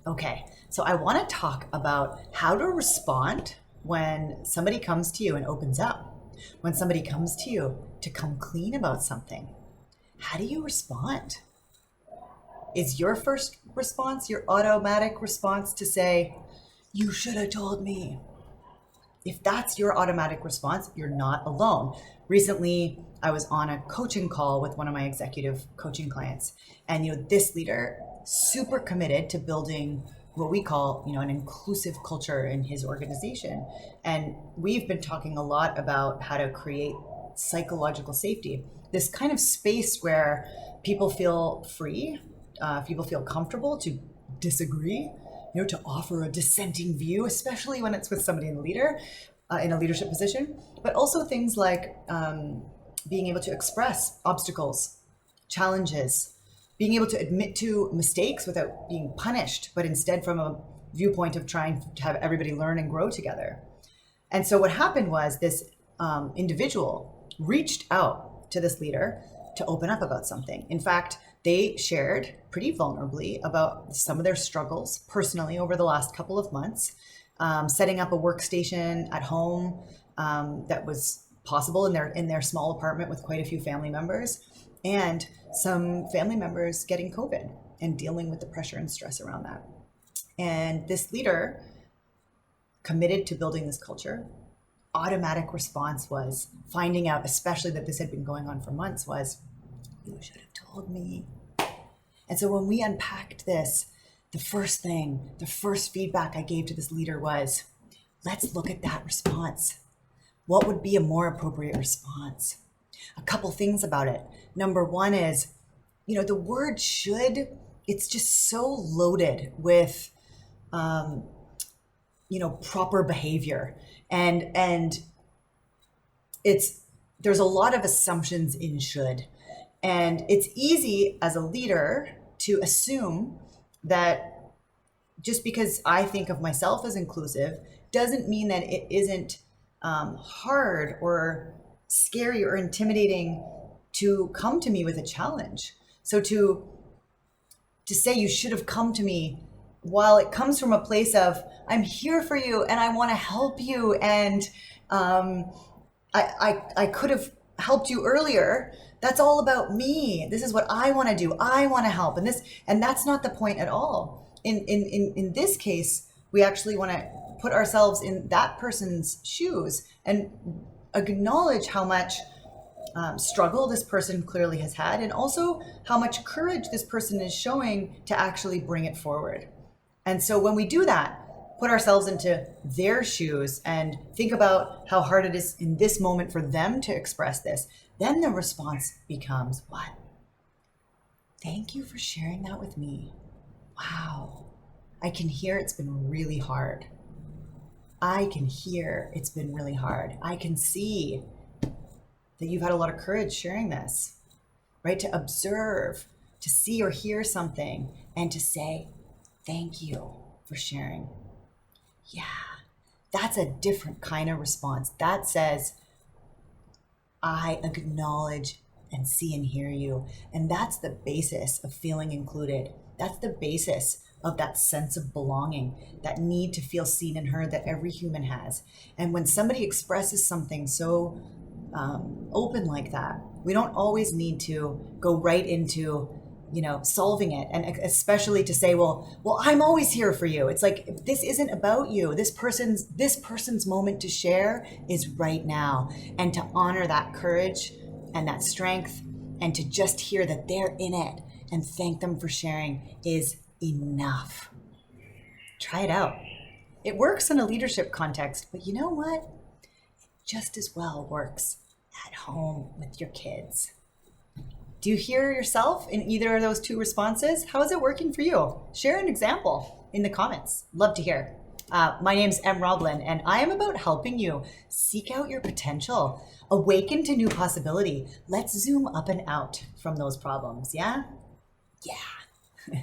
Okay, so I want to talk about how to respond when somebody comes to you and opens up. When somebody comes to you to come clean about something, how do you respond? Is your first response, your automatic response to say, you should have told me? If that's your automatic response, you're not alone. Recently, I was on a coaching call with one of my executive coaching clients, and this leader super committed to building what we call, an inclusive culture in his organization. And we've been talking a lot about how to create psychological safety, this kind of space where people feel free, people feel comfortable to disagree, to offer a dissenting view, especially when it's with somebody in a leadership position, but also things like being able to express obstacles, challenges, being able to admit to mistakes without being punished, but instead from a viewpoint of trying to have everybody learn and grow together. And so what happened was this individual reached out to this leader to open up about something. In fact, they shared pretty vulnerably about some of their struggles personally over the last couple of months, setting up a workstation at home that was possible in their small apartment with quite a few family members, and some family members getting COVID and dealing with the pressure and stress around that. And this leader committed to building this culture. Automatic response was finding out, especially that this had been going on for months, was, you should have told me. And so when we unpacked this, the first feedback I gave to this leader was, let's look at that response. What would be a more appropriate response? A couple things about it. Number one is, the word should, it's just so loaded with, proper behavior. And there's a lot of assumptions in should. And it's easy as a leader to assume that just because I think of myself as inclusive doesn't mean that it isn't hard or scary or intimidating to come to me with a challenge. So to say you should have come to me, while it comes from a place of I'm here for you and I want to help you, and I could have helped you earlier. That's all about me. This is what I want to do. I want to help, and that's not the point at all. In this case, we actually want to put ourselves in that person's shoes and acknowledge how much struggle this person clearly has had, and also how much courage this person is showing to actually bring it forward. And so when we do that, put ourselves into their shoes and think about how hard it is in this moment for them to express this, then the response becomes, what? Thank you for sharing that with me. Wow. I can hear it's been really hard. I can hear it's been really hard. I can see that you've had a lot of courage sharing this, right? To observe, to see or hear something, and to say, thank you for sharing. Yeah, that's a different kind of response. That says, I acknowledge and see and hear you. And that's the basis of feeling included. That's the basis of that sense of belonging, that need to feel seen and heard that every human has. And when somebody expresses something so open like that, we don't always need to go right into solving it, and especially to say, well, I'm always here for you. It's like, this isn't about you. This person's moment to share is right now, and to honor that courage and that strength, and to just hear that they're in it and thank them for sharing is enough. Try it out. It works in a leadership context, but you know what? Just as well works at home with your kids. Do you hear yourself in either of those two responses? How is it working for you? Share an example in the comments. Love to hear. My name's Em Roblin, and I am about helping you seek out your potential, awaken to new possibility. Let's zoom up and out from those problems, yeah? Yeah.